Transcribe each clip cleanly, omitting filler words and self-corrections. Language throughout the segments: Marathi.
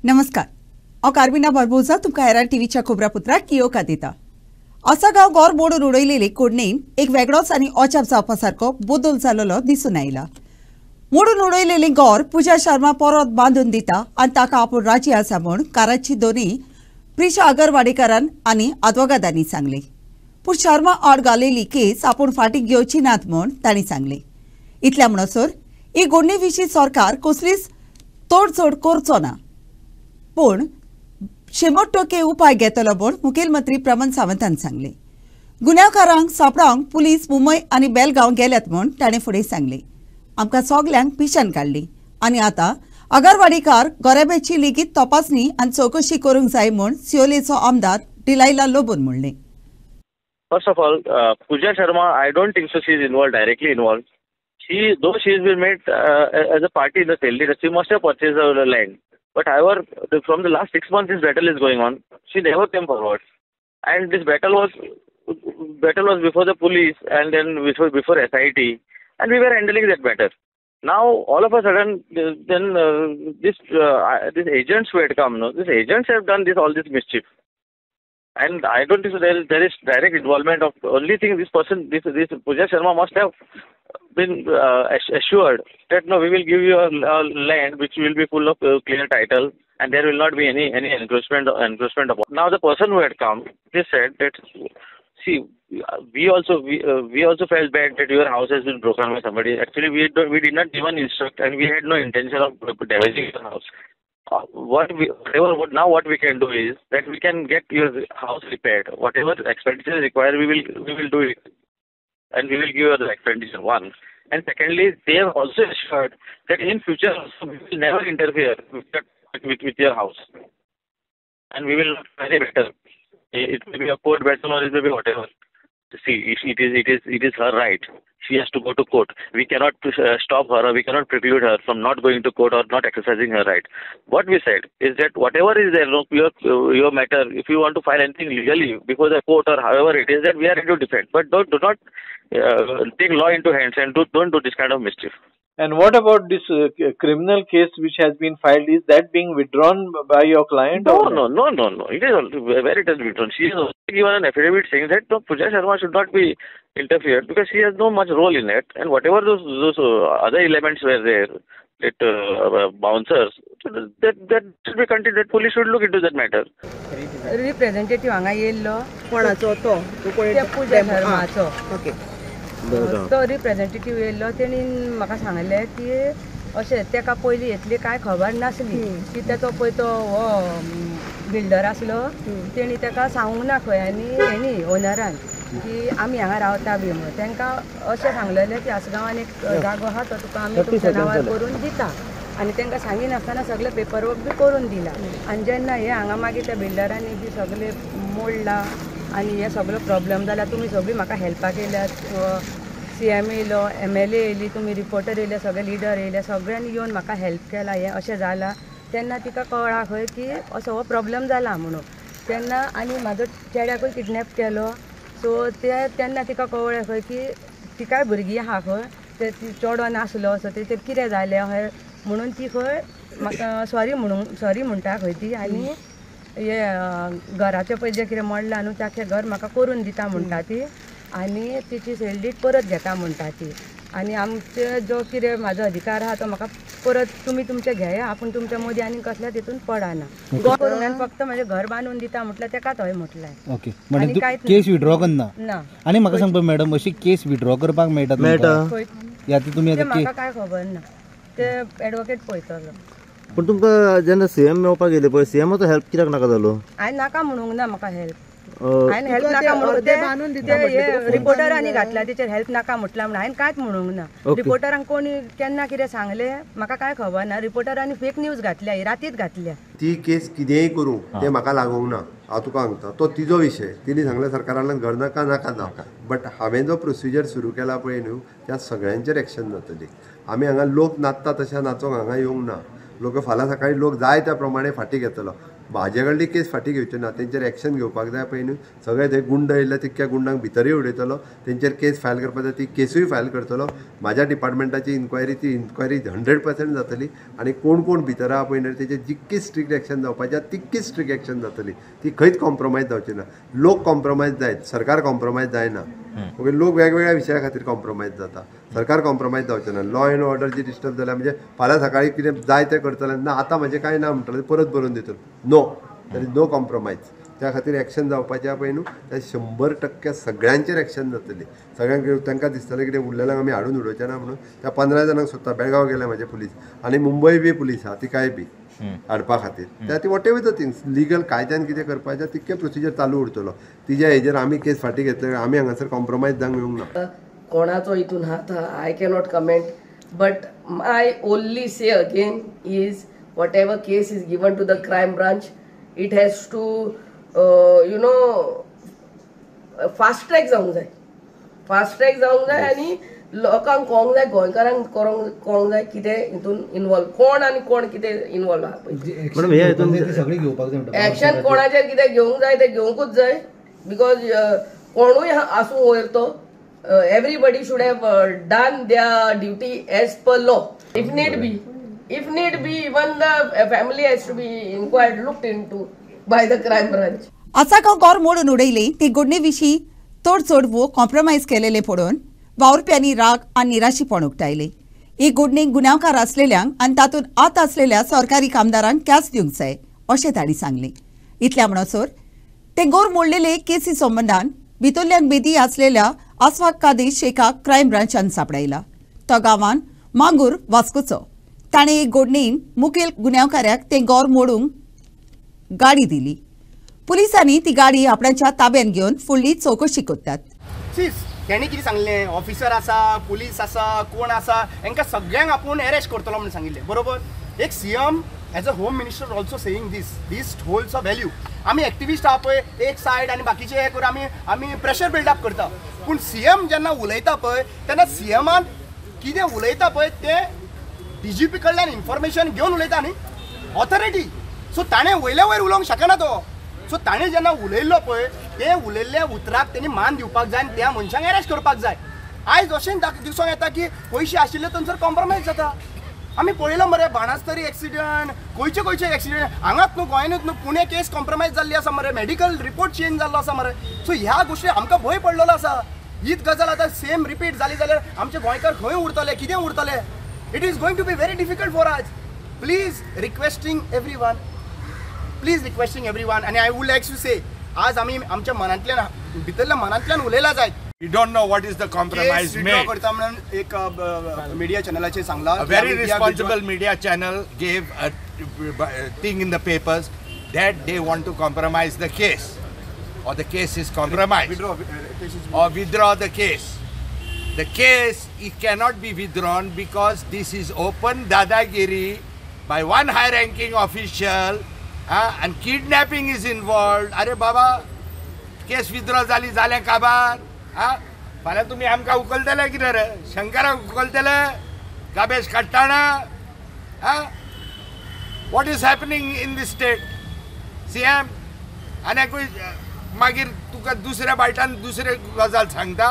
नमस्कार हांव कार्मिना बारबोजा तुमकां एरआर टीव्हीच्या खबरापत्राक येवकार दिता। आसागांव गोर मोडून उडयलेले कोडणेन एक वेगळोच आनी अजाप जावपा सारको बदल जाल्लो दिसून आयला। मोडून उडयलेले गोर पूजा शर्मा परत बांदून दिता आनी ताका आपूण राजी आसा म्हूण काराची दोनूय प्रिशा आगरवाडीकारान आनी आदवोगादांनी सांगले। पूण शर्मा आड घालिल्ली केस आपूण फाटीं घेवची नात म्हूण तांणी सांगले। इतल्या म्हणसर ही घडणे विशीं सरकार कसलीच तोडजोड करचो ना, पूण 100% उपाय घेतलो म्हूण मुखेलमंत्री प्रमोद सावंतान सांगले। गुन्यांवकारांक सांपडावंक पुलीस मुंबय आनी बेलगांव गेल्यात म्हूण ताणें फुडें सांगले। आमकां सगल्यांक पिशान काडली आनी आतां आगरवाडीकार गोरेब्याची लेगीत तपासणी आनी चवकशी करूंक जाय म्हूण सियोलेचो आमदार डिलायला लोबोन म्हणलें। First of all, Pooja Sharma, I don't think so she is directly involved. Though she has been made as a party in the sale deed, she must have purchased the land. But however, from the last 6 months, this battle is going on. She never came forward, and this battle was before the police and then before SIT, and we were handling that matter. Now, all of a sudden, then these agents who had come, these agents have done all this mischief. And I don't think so there is direct involvement of only thing this person, this Pooja Sharma must have been assured that no, we will give you a land which will be full of clear title and there will not be any encroachment upon. Now the person who had come, they said that see, we also felt bad that your house has been broken by somebody. Actually, we did not even instruct and we had no intention of damaging your house. What we can do is that we can get your house repaired. Whatever expenditure is required, we will do it, and we will give you the expenditure. One, and secondly, they have also assured that in future also we will never interfere with your house, and we will not very better. It may be a court battle or it may be whatever. See, it is her right. She has to go to court. We cannot stop her or we cannot preclude her from not going to court or not exercising her right. What we said is that whatever is there, your matter, if you want to file anything legally before the court or however it is, that we are ready to defend. But do not take law into hands and don't do this kind of mischief. And what about this criminal case which has been filed? Is that being withdrawn by your client? No. It is where it has been withdrawn. She has also given an affidavit saying that no, Pooja Sharma should not be interfered because she has no much role in it. And whatever those other elements were there, bouncers, that should be continued. That police should look into that matter. Representative हांगा येयल्लो कोणाचो तो पूजा शर्माचो तो रिप्रेझेंटेटिव्ह येयल्लो तेणी म्हाका सांगलें की अशें तेका पयलीं इतली कांय खबर नासली की तेचो पळय तो हो बिल्डर आसलो तेणी तेका सांगूंक ना खंय आनी हेणी ओनरान की आमी हांगा रावता बी म्हणून तांकां अशें सांगलेलें की आसगांवान एक जागो आहा तो तुका आमी तुमच्या नांवार करून दिता आनी तांकां सांगिनासतना सगळें पेपरवर्क बी करून दिला आनी जेन्ना हे हांगा मागीर त्या बिल्डरांनी बी सगळें मोडला आनी हे सगळो प्रॉब्लेम जाला तुमी सगळीं म्हाका हेल्पाक येयल्यात CM येयलो MLA येयली तुमी रिपोर्टर येयले सगळे लिडर येयले सगळ्यांनी येवन म्हाका हेल्प केला हें अशें जालां तेन्ना तिका कळ्ळा खंय की असो हो प्रॉब्लेम जाला म्हणून तेन्ना आनी म्हाजो चेड्याकूय किडनॅप केलो सो तेन्ना तिका कळ्ळें खंय की तिकाय भुरगीं आहा खंय ते चेडो नासलो असो तेचेर कितें जालें अशें म्हणून ती खंय म्हाका सॉरी म्हणटा खंय ती आनी हे घराचें पळय जें कितें मोडलां न्हू ताचें घर म्हाका करून दिता म्हणटा ती आनी तिची सेल डीड परत घेता म्हणटा ती आनी आमचे जो कितें म्हाजो अधिकार आहा तो म्हाका परत तुमी तुमचें घेया आपूण तुमच्या मदीं आनी कसल्या तितून पडना करून आनी फक्त म्हाजें घर बांदून दिता म्हटल्यार तेका थंय म्हटलें ओके म्हणजे केस विड्रॉ करना ना आनी म्हाका सांग मॅडम अशी केस विड्रॉ करपाक मेळटा यात तुमी म्हाका काय खबर ना ते एडवोकेट पळयतलो पण तुमकां जेन्ना CM मेळपाक गेले पळय CMचो हेल्प कित्याक नाका जालो हांवें नाका म्हणूंक ना म्हाका हेल्प हांवें हेल्प नाका म्हणून ते रिपोर्टरांनी घातला तेचेर हेल्प नाका म्हटला म्हणून हांवें कांयच म्हणूंक ना रिपोर्टरांक कोणी केन्ना कितें सांगलें म्हाका काय खबर ना रिपोर्टरांनी फेक न्यूज घातल्या ही रातीच घातल्या ती केस कितेंय करूं तें म्हाका लागूंक ना हांव तुका सांगता तो तिजो विशय तिणी सांगलें सरकारान घर नाका ना बट हांवें जो प्रोसिजर सुरू केला पळय न्हू त्या सगळ्यांचेर एक्शन जातली आमी हांगा लोक नाचता तशें नाचोंक हांगा येवंक ना लोक फाल्यां सकाळीं लोक जाय त्या प्रमाणे फाटीं घेतलो म्हाजे कडली केस फाटी घेवच्यो ना, तेंचेर एक्शन घेवपाक जाय पळय न्हू. सगळे थंय गुंड येयले, तितक्या गुंडांक भितरूय उडयतलो, तेंचेर केस फायल करपाक जाय ती केसूय फायल करतलो. म्हाज्या डिपार्टमेंटाची इन्क्वायरी 100% जातली आनी कोण कोण भितर आहा पळय न्हू तेचेर जितकी स्ट्रिक्ट एक्शन जावपाची तितकी स्ट्रिक्ट एक्शन जातली. ती खंयच कॉम्प्रोमायज जावची ना. लोक कॉम्प्रोमायज जायत, सरकार कॉम्प्रोमायज जायना. ओके, लोक वेगवेगळ्या विशया खातीर कॉम्प्रोमायज जाता, सरकार कॉम्प्रोमायज जावचें ना. लॉ एंड ऑर्डर जी डिस्टर्ब जाल्या म्हणजे फाल्यां सकाळीं कितें जाय तें करतलें ना, आतां म्हजें कांय ना म्हणटलें परत बरोवन दितलो. No, there is no compromise. त्या खातीर एक्शन जावपाचें पळय न्हू तें 100% सगळ्यांचेर एक्शन जातली. सगळ्यांक तांकां दिसतलें कितें उरलेल्यांक आमी हाडून उडोवचें ना म्हणून. त्या 15 जाणांक सोदता. बेळगांव गेले म्हाजे पुलीस आनी मुंबय बी पुलीस आहा, तिकाय बी हाडपा खातीर. त्या ती what ever the things legal कायद्यान कितें करपाचें तितकें प्रोसिजर चालू उरतलो. तिच्या हेजेर आमी केस फाटी घेतले, आमी हांगासर कॉम्प्रोमायज जावंक येवंक ना. कोणाचो हितून हात I cannot comment, but my only say again is whatever case is given to the crime branch, it has to fast track जावंक जाय. फास्ट ट्रॅक जावंक जाय आनी लोकांक कळोंक जाय, गोंयकारांक कळोंक जाय कितें हितून इनवॉल्व कोण आनी कोण कितें इनवॉल्व आहा पळय. सगळी घेवपाक जाय. एक्शन कोणाचेर कितें घेवंक जाय तें घेवंकूच जाय. बिकॉज कोणूय आसूं वयर तो everybody should have done their duty as per law. If need be, even the family has to be inquired, looked into by the crime branch. Assagao गौर मोडून उडयले ते घडणेविशीं तोडचोड वो कॉम्प्रोमायज केलेले पळोवन वावुरप्यांनी राग आनी निराशीपण उक्तायले. ही घडणेक गुन्यांवकार आसलेल्यांक आनी तातूंत आत आसलेल्या सरकारी कामदारांक कॅस दिवंक जाय अशें तांणी सांगलें. इतल्या म्हणसर ते गौर मोडलेले केसी संबंदान भितरल्यांक बेदी आसलेल्या आसफाक कादीर शेखाक क्रायम ब्रांचान सांपडायला. तो गांवांत मांगूर वास्कोचो. ताणें एक घडणेन मुखेल गुन्यांवकाराक ते गौर मोडूंक गाडी दिली. पुलिसांनी ती गाडी आपणाच्या ताब्यात घेवन फुडली चौकशी कोत्तात. तेणी कितें सांगलें, ऑफिसर आसा, पुलीस आसा, कोण आसा, हांकां सगळ्यांक आपूण अरेस्ट करतलो म्हणून सांगिल्लें. बरोबर. एक CM as a home minister also saying this holds a value. आमी एक्टिविस्ट आहा पळय एक सायड आनी बाकीचे हे करून आमी प्रेशर बिल्डअप करता. पूण सीएम जेन्ना उलयता पळय तेन्ना सीएमान कितें उलयता पळय तें डीजीपी कडल्यान इन्फॉर्मेशन घेवन उलयता न्ही, ऑथॉरिटी. सो ताणें वयल्या वयर उलोवंक शकना तो. सो ताणें जेन्ना उलयल्लो पळय ते उलयल्ल्या उतराक तेणी मान दिवपाक जाय आनी त्या मनशांक अरेस्ट करपाक जाय. आयज अशें दिसूंक येता की पयशे आशिल्ले थंयसर कॉम्प्रोमायज जाता. आमी पळयलो मरे बाणास्तरी एक्सिडंट, खंयचे एक्सिडंट हांगाच न्हू गोंयानूच न्हू, पुणे केस कॉम्प्रोमायज जाल्ली आसा मरे, मेडिकल रिपोर्ट चेंज जाल्लो आसा मरे. सो ह्या गोश्टी आमकां भंय पडलेलो आसा. हीच गजाल आतां सेम रिपीट जाली जाल्यार आमचे गोंयकार खंय उरतले, कितें उरतले. It is going to be very difficult for us. Please requesting everyone आनी I would like to say आज आमी आमच्या मनांतल्यान भितरल्या मनांतल्यान उलयला जायत. We don't know what is the compromise made. करता म्हणून एक मीडिया चॅनलाचेर सांगला. A very responsible media channel gave a thing in the papers that they want to compromise the case, or the case is compromised, or withdraw the case. The case it cannot be withdrawn because this is open dadagiri by one high-ranking official, and kidnapping is involved. अरे बाबा केस withdraw जाली जालें काबार. फाल्यां तुमी आमकां उखलतले कितें रे, शंकराक उखलतले, गाबेज काडटाना. What is happening in this state CM. आनी एकूय मागीर तुका दुसऱ्या बायटान दुसरे गजाल सांगता.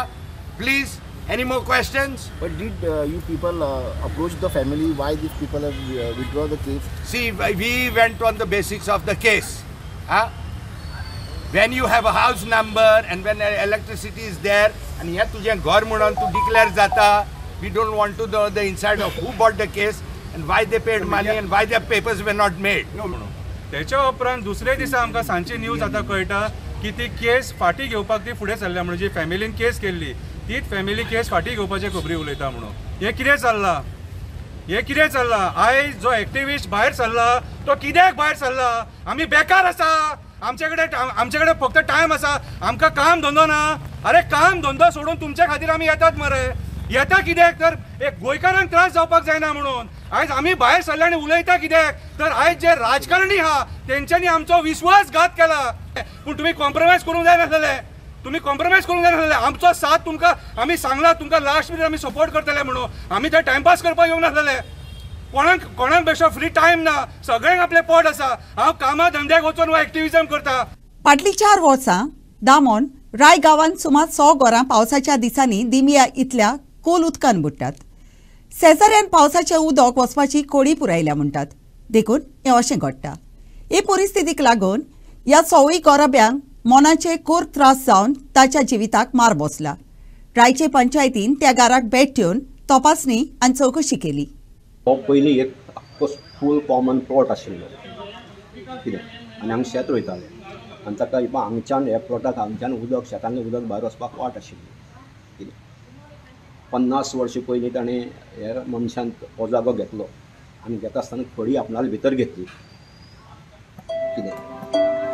Please any more questions? But did you people approach the family why these people have withdraw the case? See, we went on the basics of the case. When you have a house number and when electricity is there and here तुझे घर म्हणून तू declare जाता, we don't want to know the inside of who bought the case and why they paid money and why their papers were not made. त्याच्या उपरांत दुसरे दिसा आमकां सांजची न्यूज आतां कळटा की ती केस फाटी घेवपाक ती फुडें सरल्या म्हणून जी फॅमिलीन केस केल्ली तीच फॅमिली केस फाटी घेवपाचे खबरी उलयता म्हणून. हे कितें चल्ला आयज जो एक्टिविस्ट भायर सरला तो कित्याक भायर सरला. आमी बेकार आसा, आमचे कडेन फक्त टायम आसा, आमकां काम धंदो ना. अरे काम धंदो सोडून तुमच्या खातीर आमी येतात मरे. येता कित्याक तर एक गोंयकारांक त्रास जावपाक जायना म्हणून. आयज आमी भायर सरले आनी उलयता कित्याक तर आयज जे राजकारणी आहा तेंच्यांनी आमचो विश्वासघात केला. पूण तुमी कॉम्प्रोमायज करूंक जाय नासलेले. आमचो साथ तुमकां आमी सांगला तुमकां लास्ट मिनीट आमी सपोर्ट करतले म्हणून. आमी थंय टायमपास करपाक येवंक नासलेले. कोणाक बेश्टो फ्री टायम ना, सगळ्यांक आपले पोट आसा. हांव कामा धंद्याक वचून वा एक्टिविजम करता. फाटली 4 वर्सां दामोन राय गांवांत सुमार 100 घरां पावसाच्या दिसांनी दिमिया इतल्या खोल उदकान बुडटात. शेजाऱ्यान पावसाचें उदक वचपाची कोडी पुरायल्या म्हणटात. देखून हें अशें घडटा. हे परिस्थितीक लागून ह्या 100 गोरब्यांक मनाचे खूर त्रास जावन ताच्या जिविताक मार बसला. रायचे पंचायतीन त्या घराक भेट दिवन तपासणी आनी चवकशी केली. हो पयलीं एक आख्खो फूल कॉमन प्लॉट आशिल्लो कितें, आनी हांगा शेत रोयताले, आनी ताका हांगच्यान ह्या प्लॉटाक हांगच्यान उदक शेतांतलें उदक भायर वचपाक वाट आशिल्ली कितें. 50 वर्सां पयलीं ताणें ह्या मनशान हो जागो घेतलो, आनी घेता आसतना खडी आपणाली भितर घेतली कितें,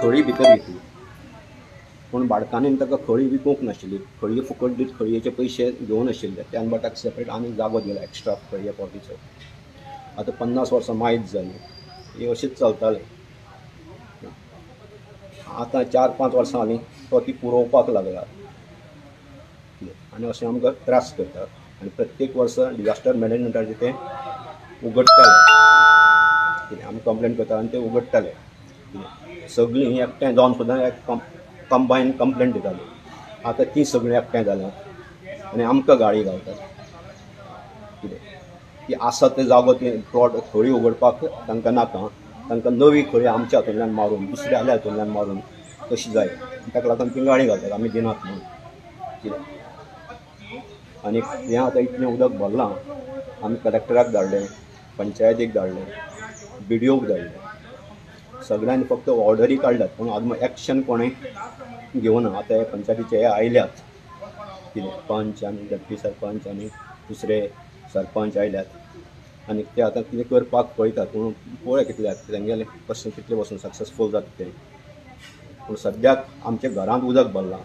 खडी भितर घेतली. पूण बाळकांनी ताका खडी विकूंक नाशिल्ली, खडये फुकट दीत खडयेचे पयशे घेवन आशिल्ले, त्यान बाटाक सेपरेट आनी जागो दिलो एक्स्ट्रा खडये पॉटीचो. आतां 50 वर्सां मायज जाली, हे अशेंच चलतालें. आतां 4-5 वर्सां जालीं तो ती पुरोवपाक लागला आनी अशें आमकां त्रास करता. आनी प्रत्येक वर्सा डिजास्टर मॅनेजमेंटाचें तें उगडटालें कितें, आमी कंप्लेन करता आनी तें उगडटालें. सगळीं एकठांय जावन सुद्दां एक कंबायन कंप्लेंट दिताली. आतां ती सगळीं एकठांय जाल्यात आनी आमकां गाळी घालतात कितें. ती आसा ते जागो ती प्लॉट खडी उगडपाक तांकां नाका, तांकां नवी खडी आमच्या हातूंतल्यान मारून दुसऱ्या हातूंतल्यान मारून तशी जाय, ताका लागून ती गाळी घालतात आमी दिनात म्हणून कितें. आनी हें आतां इतलें उदक भरलां, आमी कलेक्टराक धाडलें, पंचायतीक धाडलें, BDOक धाडलें, सगळ्यांनी फक्त ऑर्डरी काडल्यात पूण आजून एक्शन कोणें घेवना. आतां हे पंचायतीचे हे आयल्यात कितें, पंच आनी डेप्युटी सरपंच आनी दुसरे सरपंच आयल्यात आनी ते आतां कितें करपाक पळयतात. पूण पळय कितले तेंगेले कशें कितले वचून सक्सेसफूल जाता तें. पूण सद्याक आमच्या घरांत उदक भरलां,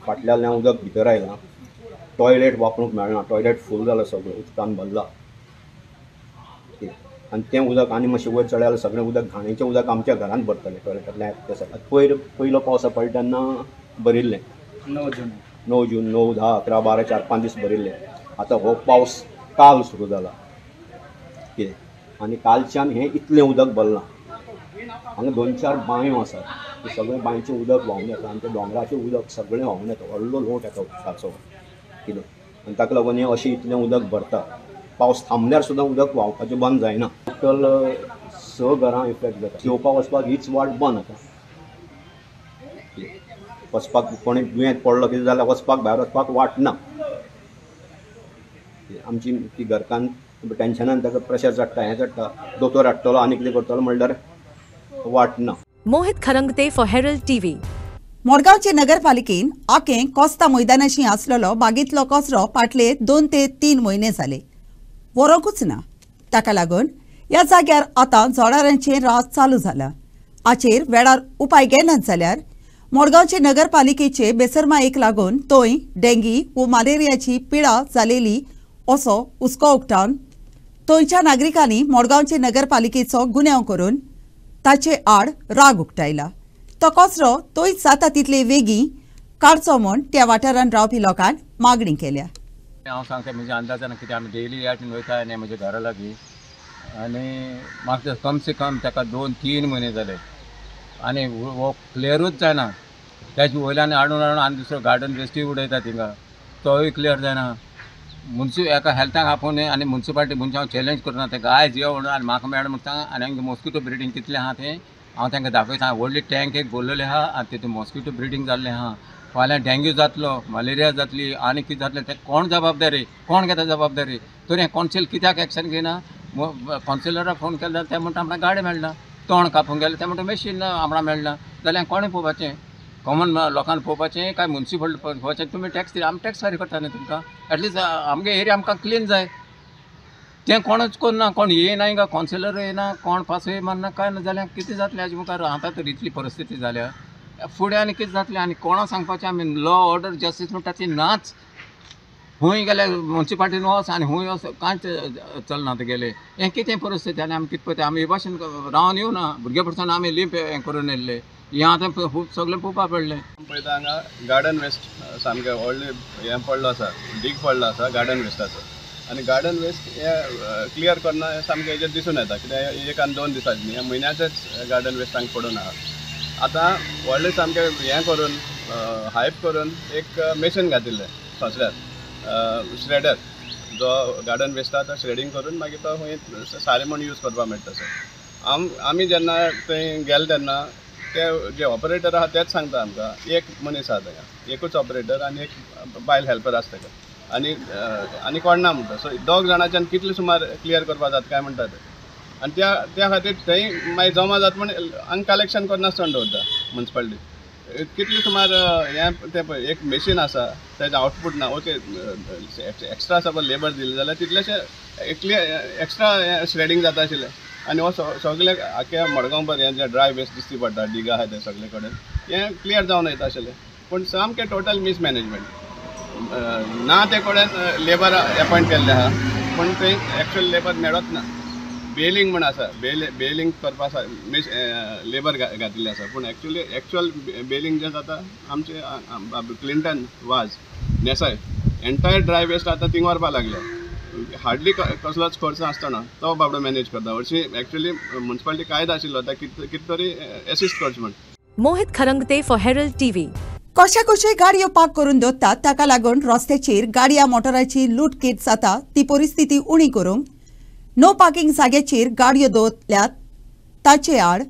फाटल्यान उदक भितर आयलां, टॉयलेट वापरूंक मेळना, टॉयलेट फूल जालां, सगळें उदकान भरलां आनी तें उदक आनी मातशें वयर चडलें जाल्यार सगळें उदक घाणीचें उदक आमच्या घरांत भरतलें टॉयलेटांतलें एकटें. पयलो पावस पडटा तेन्ना भरिल्लें 9 जून 9, 10, 11, 12, 4-5 दीस भरिल्लें. आतां हो पावस काल सुरू जाला कितें, आनी कालच्यान हें इतलें उदक भरलां. हांगा 2-4 बांयो आसात, ते सगळें बांयचें उदक व्हांवून येता आनी तें दोंगराचें उदक सगळें व्हांवून येता, व्हडलो लोट येता उदकाचो कितें. आनी ताका लागून हें अशें इतलें उदक भरता. पावस थांबल्यार सुद्दां उदक व्हांवपाचें बंद जायना. टोटल 6 घरां इफेक्ट जाता. येवपाक वचपाक हीच वाट बंद आतां. वचपाक कोणी दुयेंत पडलो कितें जाल्यार वचपाक भायर वचपाक वाट ना. आमची ती घरकान टेन्शनान ताका प्रेशर चडटा, हें चडटा, दोतोर हाडटलो आनी कितें करतलो म्हणल्यार वाट ना. Mohit Kharangate for Herald TV. मडगांवचे नगरपालिकेन आखें कोस्ता मैदानाशी आसलेलो बागेंतलो कचरो फाटले 2 ते 3 म्हयने जाले वरोंकूच ना. ताका लागून ह्या जाग्यार आतां जोडारांचें रास चालू जाला. हाचेर वेळार उपाय घेनात जाल्यार मडगांवचे नगरपालिकेचे बेसरमायेक लागून थंय डेंगी व मलेरियाची पिडा जालेली असो हुस्को उक्तावन थंयच्या नागरिकांनी मडगांवचे नगरपालिकेचो गुन्यांव करून ताचे आड राग उक्तायला. तो कचरो थंयच जाता तितले बेगीन काडचो म्हूण त्या वाठारांत रावपी लोकांनी मागणी केल्या. हांव सांगता म्हज्या अंदाजान कितें आमी डेली याटीन वयता आनी म्हज्या घरा लागीं आनी म्हाका कम से कम ताका 2-3 म्हयने जाले आनी हो क्लियरूच जायना. त्याच्या वयल्यान हाडून आनी दुसरो गार्डन वेस्टी उडयता थिंगा, तोय क्लियर जायना. हेका हेल्थाक आपोवन आनी म्युन्सिपालिटी म्हणजे हांव चॅलेंज करना ताका आयज यो म्हणून आनी म्हाका मेळ म्हणटा आनी हांगा मॉस्किटो ब्रिडींग कितलें आहा तें हांव तांकां दाखयता. व्हडली टँक एक भरलेले आहा आनी तितून मॉस्किटो ब्रिडींग जाल्लें आहा. फाल्यां डेंग्यू जातलो, मलेरिया जातली आनी कितें जातलें तें कोण जबाबदारी, कोण घेता जबाबदारी. तरी कौन्सिल कित्याक एक्शन घेयना. कौन्सिलराक फोन केल्यार ते म्हणटा आमकां गाडी मेळना, तोंड कापूंक गेले ते म्हणटा मशीन आमकां मेळना. जाल्यार कोणें पळोवपाचें, कॉमन लोकांनी पळोवपाचें काय म्युन्सिपल पळोवपाचें. तुमी टॅक्स दिता, आमी टॅक्स फारीक करता न्ही तुमकां. एटलिस्ट आमगे एरिया आमकां क्लीन जाय. तें कोणूच करना, कोण येयना हिंगा, कौन्सिलर येयना, कोण पासूय मारना, काय ना. जाल्यार कितें जातलें हाजे मुखार. आतां तर इतली परिस्थिती जाल्या फुडें आनी कितें जातलें आनी कोणा सांगपाचें आमी. लॉ ऑर्डर जस्टीस म्हणटा ती नाच. हूंय गेल्यार म्युन्सिपालिटीन वच आनी हूंय वच कांयच चलना तेगेलें. हें कितें परिस्थिती आनी आमी कितें पळयता. आमी हे भाशेन रावन येवना, भुरगे पडटना आमी लीप हें करून येयल्ले. हें आतां सगळें पळोवपाक पडलें. पळयता हांगा गार्डन वेस्ट सामकें व्हडलें हें पडलो आसा, डीग पडलो आसा गार्डन वेस्टाचो. आनी गार्डन वेस्ट हे क्लियर करना सामकें हेजेर दिसून येता कित्याक 1 आनी 2 दिसांनी न्ही, ह्या म्हयन्याचेच गार्डन वेस्ट हांगा पडून आहा. आतां व्हडलें सामकें हें करून हायप करून एक मशीन घातिल्लें फासल्यार श्रेडर, जो गार्डन वेस्ट आहा तो श्रेडींग करून मागीर तो खंय सारें म्हूण यूज करपाक मेळटा तसो. आमी जेन्ना थंय गेले तेन्ना ते जे ऑपरेटर आहा तेच सांगता आमकां एक मनीस आहा थंय, एकूच ऑपरेटर आनी एक बायल हेल्पर आसता थंय, आनी कोण ना म्हणटा. सो 2 जाणांच्यान कितले सुमार क्लियर करपाक जाता काय म्हणटा ते. आनी त्या खातीर थंय मागीर जमा जाता म्हण हांगा कलेक्शन करनासतना दवरता म्युन्सिपालिटी. कितले सुमार हें तें पळय एक मशीन आसा तेजें आउटपूट ना. ओके एक्स्ट्रा सपोज लेबर दिले जाल्यार तितलेशें क्लियर एक्स्ट्रा श्रेडींग जाता आशिल्लें. आनी हो सगळे आख्या मडगांव भर हें जें ड्राय वेस्ट दिसती पडटा डिगा आहा ते सगळे कडेन हें क्लियर जावन येता आशिल्लें. पूण सामकें टोटल मिसमॅनेजमेंट. ना ते कडेन लेबर एपॉयंट केल्ले आहा पूण थंय एक्चुअल लेबर मेळत ना. बेलिंग म्हण आसा, बेलिंग करपाक लेबर घातिल्ले आसा पूण एक्चुअल बेलिंग जें जाता आमचे क्लिंटन वाज नेसाय एंटायर ड्राय वेस्ट आतां थिंग व्हरपाक लागले. हार्डली कसलोच खर्च आसतना तो बाबडो मॅनेज करता. हरशीं एक्चुअली म्युन्सिपालिटी कायदो आशिल्लो कितें तरी एसिस्ट करचें म्हण. Mohit Kharangate for Herald TV. कशा कशे गाडयो पार्क करून दवरतात ताका लागून रस्त्याचेर गाडया मोटराची लूटकेट जाता ती परिस्थिती उणी करूंक नो पार्किंग जाग्याचेर गाडयो दवरल्यात ताचे आड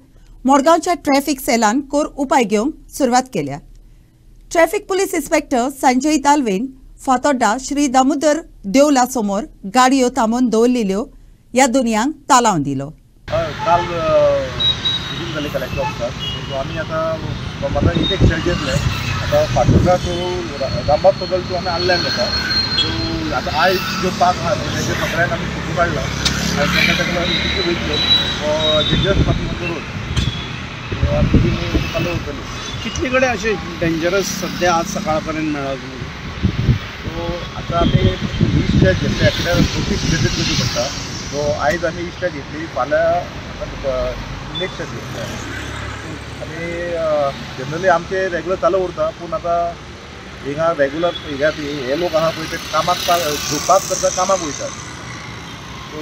मडगांवच्या ट्रॅफिक सेलान कोर उपाय घेवंक सुरवात केल्या. ट्रॅफिक पुलीस इन्स्पेक्टर संजय तालवेन फातोड्डा श्री दामोदर देवला समोर गाडयो थांबोवन दवरलेल्यो ह्या दोनयांक तालावन दिलो. काल मिटींग जाली कलेक्टर ऑफिसात. सो आमी आतां म्हाका एक एक्शन घेतले. आतां फातोड्डा टू रामबाग पगल टू आमी हाडल्यान जाता. सो आतां आयज जो पार्क आहा तेजे सगळ्यांक आमी फोटो काडला आनी ताका वयतलो डेंजरस पार्किंग करून आमी चालू उरतली. कितले कडेन अशें डेंजरस सद्या आज सकाळ पर्यंत मेळ्ळा तुमकां? सो आतां आमी ही स्टेज घेतली एक्चुअली नोटीस डिलीट करची पडटा. सो आयज आमी ही स्टेज घेतली, फाल्यां नेक्स्ट स्टेज घेतली. आनी जनरली आमचे रेगुलर चालू उरता पूण आतां हिंगा रेगुलर हे लोक आहा पळय ते कामाक ग्रुपाक करता कामाक वयतात. सो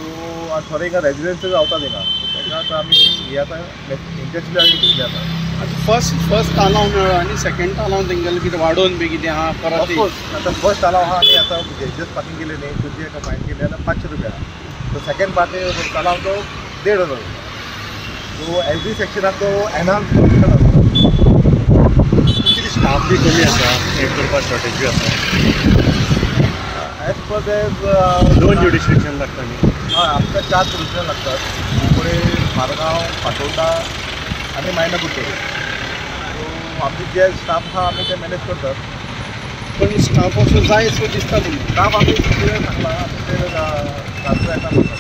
आनी थोडे हिंगा रेजिडेंट्स रावतात हिंगा. ताका आतां आमी हे आतां इंटेन्शनली आमी घेतली आतां. फर्स्ट तालाव मेळ्ळो आनी सेकंड तालाव तेंगेले कितें वाडोवन बी कितें आहा परत? ऑफकोर्स आतां फर्स्ट तालाव आहा आनी आतां जस्ट पार्किंग केली न्ही तुजी एका फायन केली आतां 500 रुपया. सो सेकंड पार्टी तालाव तो 1,500 रुपया. सो एवरी सेक्शनाक तो एनहान्स करून आसता. स्टाफ बी कमी आसा, हें करपाक शॉर्टेज बी आसा. एज पर देज 2 ज्युडिशियन लागता न्ही? हय आमकां 4 ज्युडिशियन लागतात. पुढे मारगांव, फातोड्डा आनी मायना कुट्टेरी. सो आमचे जे स्टाफ आहा आमी ते मॅनेज करतात. पण स्टाफ असो जाय असो दिसता तुमी? स्टाफ आमी कितें सांगला आमी ते घालून येता म्हणटा.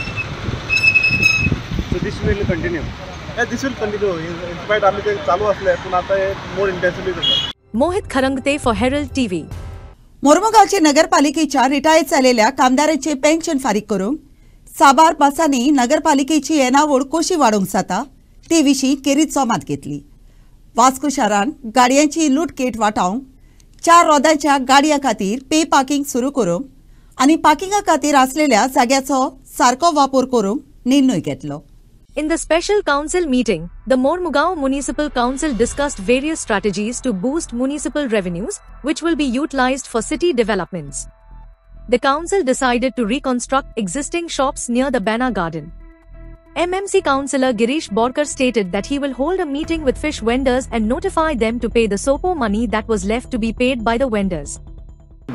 So this will continue? This will continue. In fact आमी ते चालू आसले पूण आतां मोर इंटेन्सिवली जाता. Mohit Kharangate for Herald TV. मोरमुगांवचे नगरपालिकेच्या रिटायर जालेल्या कामदारांचे पेन्शन फारीक करूंक साबार बसांनी नगरपालिकेची येणावळ कशी वाडोवंक जाता ते विशीं केरीत सोमात घेतली. वास्को शारान गाडयांची लूटकेट वाटावंक 4 रोदांच्या गाडयां खातीर पे पार्किंग सुरू करूंक आनी पार्किंगा खातीर आसलेल्या जाग्याचो सारको वापर करूंक निर्णय घेतलो. In the special council meeting, the Mormugao Municipal Council discussed various strategies to boost municipal revenues, which will be utilized for city developments. The council decided to reconstruct existing shops near the Bana Garden. MMC Councillor Girish Borkar stated that he will hold a meeting with fish vendors and notify them to pay the SOPO money that was left to be paid by the vendors.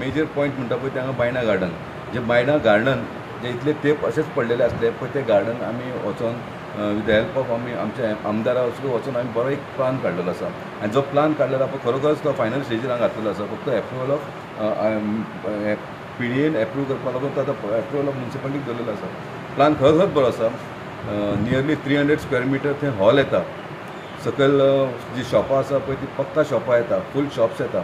Major point म्हणटा पळय हांगा बायना गार्डन, जे बायना गार्डन जे इतले तेंप अशेंच पडलेले आसले पळय ते गार्डन आमी वचोन विथ द हेल्प ऑफ आमी आमच्या आमदारा वचून आमी बरो एक प्लान काडलेलो आसा आनी जो प्लान काडलेलो आसा खरोखरच तो फायनल स्टेजीर हांगा घातलेलो आसा. फक्त एप्रुवल ऑफ PDN एप्रूव करपाक लागून तो आतां एप्रुवल ऑफ म्युन्सिपालिटीक दवरलेलो आसा. प्लान खरोखरच बरो आसा. नियरली 300 स्क्वेअर मिटर थंय हॉल येता. सकयल जी शॉपां आसा पळय ती पक्का शॉपां येता, फूल शॉप्स येता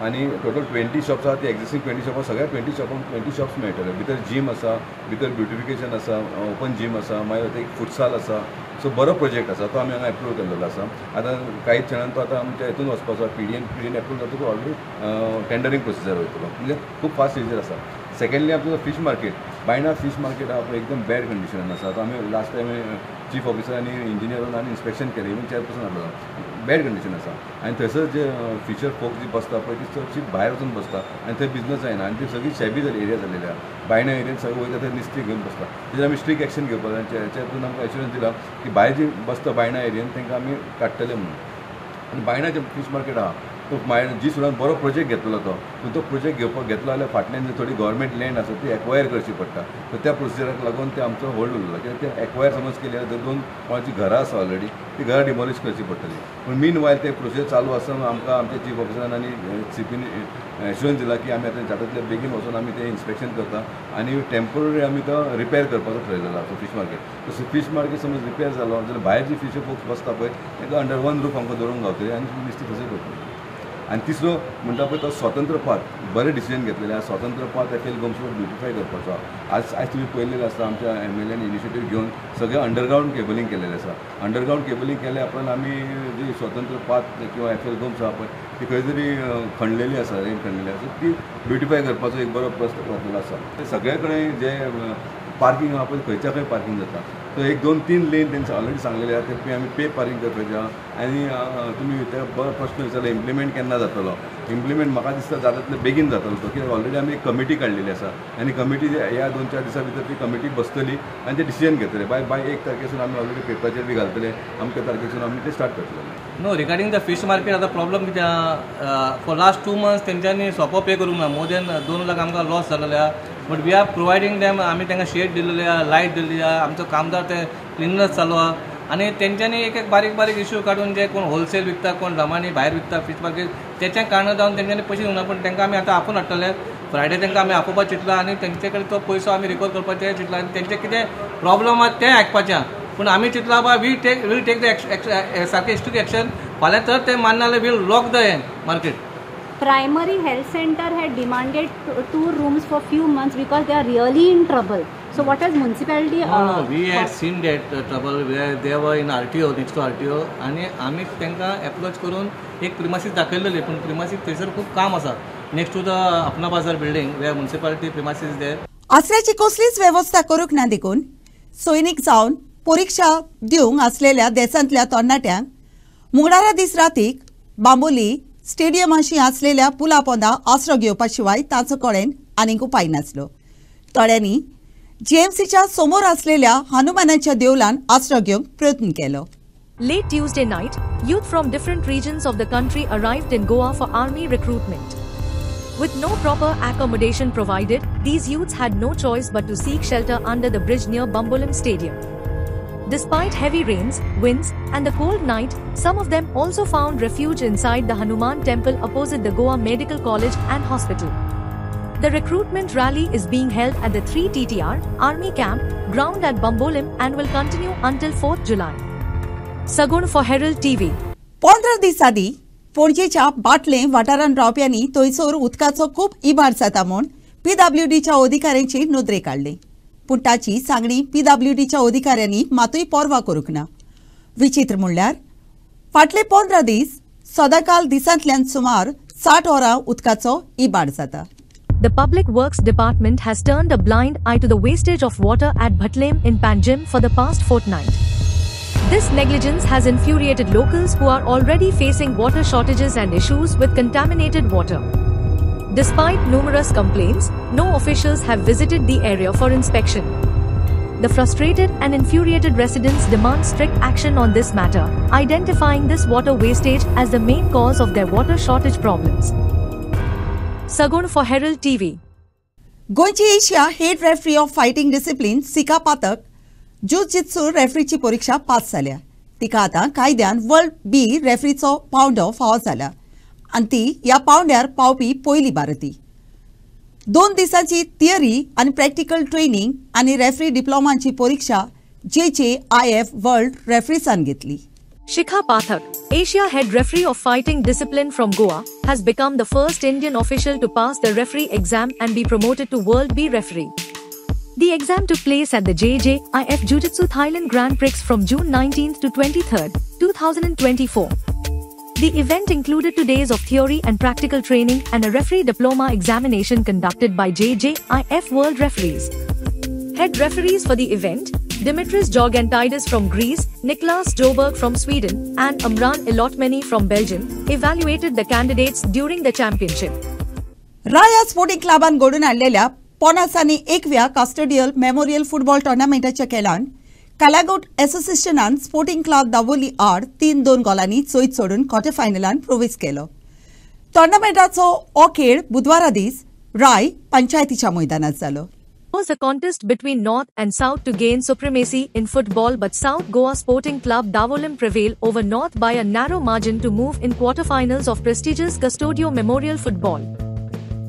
आनी टोटल 20 शॉप्स आसा. ती एक्झिस्टींग 20 शॉपां सगळ्या 20 शॉप्स मेळटले. भितर जीम आसा, भितर ब्युटिफिकेशन आसा, ओपन जीम आसा, मागीर एक फुटसाल आसा. सो बरो प्रोजेक्ट आसा तो आमी हांगा एप्रूव केल्लो आसा. आतां कांयच क्षणान तो आतां आमच्या हितून वचपाचो आसा. PDN एप्रूव जातकच ऑलरेडी टेंडरींग प्रोसिजर वयतलो म्हणजे खूब फास्ट स्टेजीर आसा. सेकेंडली आमचो fish market Baina fish market हा एकदम बॅड कंडिशनान आसा. आतां आमी लास्ट टायम चीफ ऑफिसर आनी इंजिनियरान आनी इन्स्पेक्शन केलें, इवन चेअरपर्सन हाडलो, बॅड कंडिशन आसा. आनी थंयसर जे फिशर फोक जी बसता पळय ती चडशी भायर वचून बसता आनी थंय बिजनस जायना आनी ती सगळी शेबी एरिया जालेली आहा. बायणा एरियेन सगळें वयता थंय नुस्तें घेवन बसता. तेजेर आमी स्ट्रिक्ट एक्शन घेवपाक जाय. चेअरपर्सन आमकां एश्युरन्स दिला की भायर जी बसता बायणा एरियेन तांकां आमी काडटले म्हणून. आनी बायणा जे फीश मार्केट आहा तो जी सुद्दां बरो प्रोजेक्ट घेतलो तो प्रोजेक्ट घेवपाक घेतलो जाल्यार फाटल्यान थोडी गव्हर्मेंट लँड आसा ती एक्वायर करची पडटा. सो त्या प्रोसिजराक लागून ते आमचो होल्ड उरलो. कित्याक ते एक्वायर समज केली जाल्यार 2 कोणाची घरां आसा ऑलरेडी ती घरां डिमॉलिश करची पडटली. पूण मीन वायल ते प्रोसिजर चालू आसतना आमकां आमच्या चीफ ऑफिसरान आनी सीपीन एश्युरन्स दिला की आमी आतां जाता तितले बेगीन वचून आमी ते इन्स्पेक्शन करता आनी टेम्पररी आमी तो रिपेर करपाचो थारायलेलो आसा fish market. So fish market समज रिपेर जालो जाल्यार भायर जी फीश फोक्स बसता पळय तांकां अंडर वन रूफ आमकां दवरूंक गावतली आनी नुस्तें थंयसर करतली. आनी तिसरो म्हणटा पळय तो स्वतंत्र पाथ बरें डिसिजन घेतलेलें आसा. स्वतंत्र पाथ एफएल गोम्स ब्युटिफाय करपाचो. आज तुम्ही पळयलेलें आसता आमच्या MLAन इनिशिएटीव घेवन सगळें अंडरग्रावंड केबलिंग केलेलें आसा. अंडरग्रावंड केबलिंग केल्या उपरांत आमी जी स्वतंत्र पाथ किंवा एफएल गोम्स आहा पळय ती खंय तरी खणलेली आसा, रेंज खणलेली आसा, ती ब्युटिफाय करपाचो एक बरो प्रस्ताव घातलेलो आसा. ते सगळे कडेन जे पार्किंग आहा पळय खंयच्या खंय पार्किंग जाता तो 1-2-3 लेन तेंचे ऑलरेडी सांगलेले आहा ते आमी पे पार्किंग करपाचें आहा. आनी तुमी ते बरो प्रश्न विचारलो इम्प्लिमेंट केन्ना जातलो. इम्प्लिमेंट म्हाका दिसता जाता तितले बेगीन जातलो तो, कित्याक ऑलरेडी आमी एक कमिटी काडलेली आसा आनी कमिटी ह्या 2-4 दिसां भितर ती कमिटी बसतली आनी ते डिसिजन घेतले. बाय 1 तारखेसून आमी ऑलरेडी पेपराचेर बी घालतले. अमके तारखेसून आमी ते स्टार्ट करतले. No regarding the fish market आतां प्रॉब्लम कित्याक फॉर लास्ट 2 मंथ्स तेंच्यांनी सोंपो पे करूंक ना. मोर दॅन 2 लाख आमकां लॉस जालेले आहा. But we are providing them. आमी तांकां शेड दिलेले आहा, लायट दिल्ली आहा, आमचो कामदार ते क्लिनर्स चालू आहा. आनी तेंच्यांनी एक बारीक इश्यू काडून जे कोण होलसेल विकता कोण जमानी भायर विकता फीश मार्केट तेचें कारण जावन तेंच्यांनी पयशे दिवना. पूण तांकां आमी आतां आपूण हाडटले. फ्रायडे तांकां आमी आपोवपाक चिंतला आनी तेंचे कडेन तो पयसो आमी रिकवर करपाचें चिंतला आनी तेंचे कितें प्रॉब्लम आहा तें आयकपाचें. पूण आमी चिंतला बाबा वील टेक द सारकें स्ट्रिक्ट एक्शन. फाल्यां तर ते मानना जाल्यार will lock the market. Primary health center had demanded 2 rooms for few months because they are really in trouble. So what has municipality? No, we had seen that trouble where they were in RTO, next to RTO, आणि आमी तांकां अप्रोच करून एक प्रिमासीस दाखयलेली. पूण प्रिमासीस थंयसर खूब काम आसा नेक्स्ट टू द अपना बाजार बिल्डिंग वेर मुन्सिपालिटी प्रिमासीस देर. आसऱ्याची कसलीच वेवस्था करूंक ना देखून सैनीक जावन परीक्षा दिवंक आसलेल्या देसांतल्या तरणाट्यांक मंगळारा दीस रातीक बांबोली स्टेडियम अशी असलेल्या पुला पोंदा आसरो घेवपा शिवाय ताचो कडेन आनीक उपाय नासलो. थोड्यांनी GMCच्या समोर असलेल्या हनुमानाच्या देवळान आसरो घेवंक प्रयत्न केलो. Late Tuesday night, youth from different regions of the country arrived in Goa for army recruitment. With no proper accommodation provided, these youths had no choice but to seek shelter under the bridge near Bambolim Stadium. Despite heavy rains, winds, and the cold night, some of them also found refuge inside the Hanuman temple opposite the Goa Medical College and Hospital. The recruitment rally is being held at the 3 TTR Army Camp ground at Bambolim and will continue until 4th July. Sagun for Herald TV. 15 दीस आदी पणजेच्या बाटले वाठारांत रावप्यांनी थंयसर उदकाचो खूब इबाड जाता म्हूण PWDच्या अधिकाऱ्यांची नोंदणी काडली. पूण ताची सांगणी PWDच्या अधिकाऱ्यांनी मातूय पर्वा करूंक ना. विचित्र म्हणल्यार फाटले 15 दीस सदांकाल दिसांतल्यान सुमार 60 वरां उदकाचो इबाड जाता. The Public Works Department has turned a blind eye to the wastage of water at Bhatlem in Panjim for the past fortnight. This negligence has infuriated locals who are already facing water shortages and issues with contaminated water. Despite numerous complaints, no officials have visited the area for inspection. The frustrated and infuriated residents demand strict action on this matter, identifying this water wastage as the main cause of their water shortage problems. Sagun for Herald TV. गोंयची Asia head referee of fighting discipline सिका पातक जुजित्सू रेफ्रीची परीक्षा पास जाल्या. तिका आतां कायद्यान वर्ल्ड B रेफ्रीचो पावंडो फावो जाला आनी ती ह्या पावंड्यार पावपी पयली भारती. 2 दिसांची थियरी आनी प्रॅक्टिकल ट्रेनिंग आनी रेफ्री डिप्लोमाची परीक्षा JJIF वर्ल्ड रेफ्रीसान घेतली. Shikha Pathak, Asia head referee of fighting discipline from Goa, has become the first Indian official to pass the referee exam and be promoted to World B referee. The exam took place at the JJIF Jiu-Jitsu Thailand Grand Prix from June 19th to 23rd, 2024. The event included 2 days of theory and practical training and a referee diploma examination conducted by JJIF World Referees. Head referees for the event, Dimitris Georgantidis from Greece, Niklas Joberg from Sweden, and Amran Ilotmeni from Belgium, evaluated the candidates during the championship. Raia sporting क्लबान घडून हाडलेल्या पोनासानी एकव्या कास्टोडियल मेमोरियल फुटबॉल टुर्नामेंटाच्या खेळान कालागोट एसोसिएशनान स्पोर्टिंग क्लब दावोली आड 3-2 गोलांनी चोयत सोडून क्वार्टर फायनलान प्रवेश केलो. टुर्नामेंटाचो हो खेळ बुधवारा दीस राय पंचायतीच्या मैदानात जालो. It was a contest between North and South to gain supremacy in football, but South Goa Sporting Club Davolim prevailed over North by a narrow margin to move in quarterfinals of prestigious Custodio Memorial Football.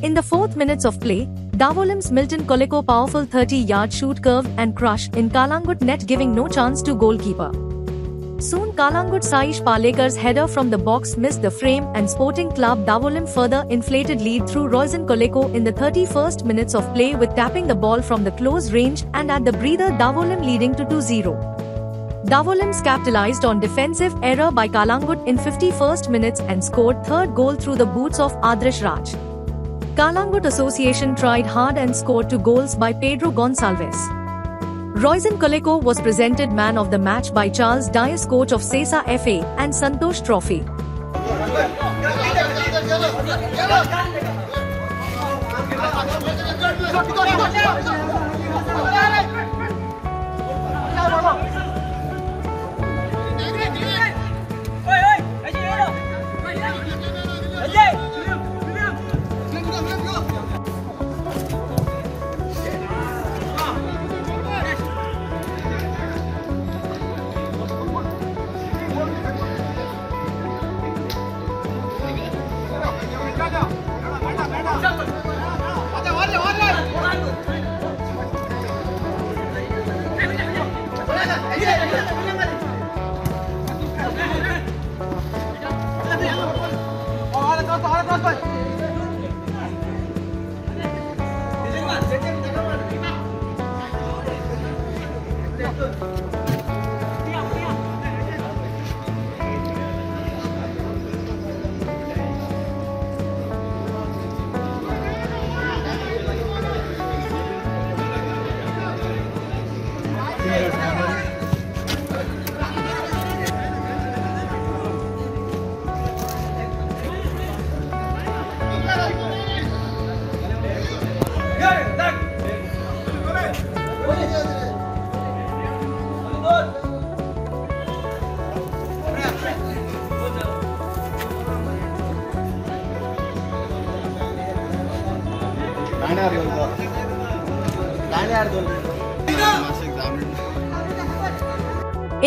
In the 4th minutes of play, Davolim's Milton Koleko powerful 30-yard shoot curved and crushed in Kalangut net, giving no chance to goalkeeper. Soon Kalangut Saish Palekar's header from the box missed the frame, and Sporting Club Davolim further inflated lead through Roizen Koleko in the 31st minutes of play with tapping the ball from the close range, and at the breather Davolim leading to 2-0. Davolim's capitalized on defensive error by Kalangut in 51st minutes and scored third goal through the boots of Adrish Raj. Kalangut Association tried hard and scored 2 goals by Pedro Gonçalves. Roizen Koleko was presented man of the match by Charles Dias, coach of Sesa FA and Santosh Trophy.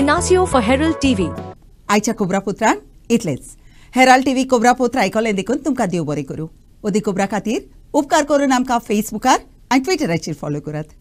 Inacio for Herald TV. आयच्या कोब्रापुत्रान इतलेच. हेराल्ड टीव्ही कोब्रापुत्र आयकलें देखून तुमकां देव बरें करूं. ओदी कोब्रा खातीर उपकार करून आमकां फेसबुकार आनी ट्विटराचेर फॉलो करात.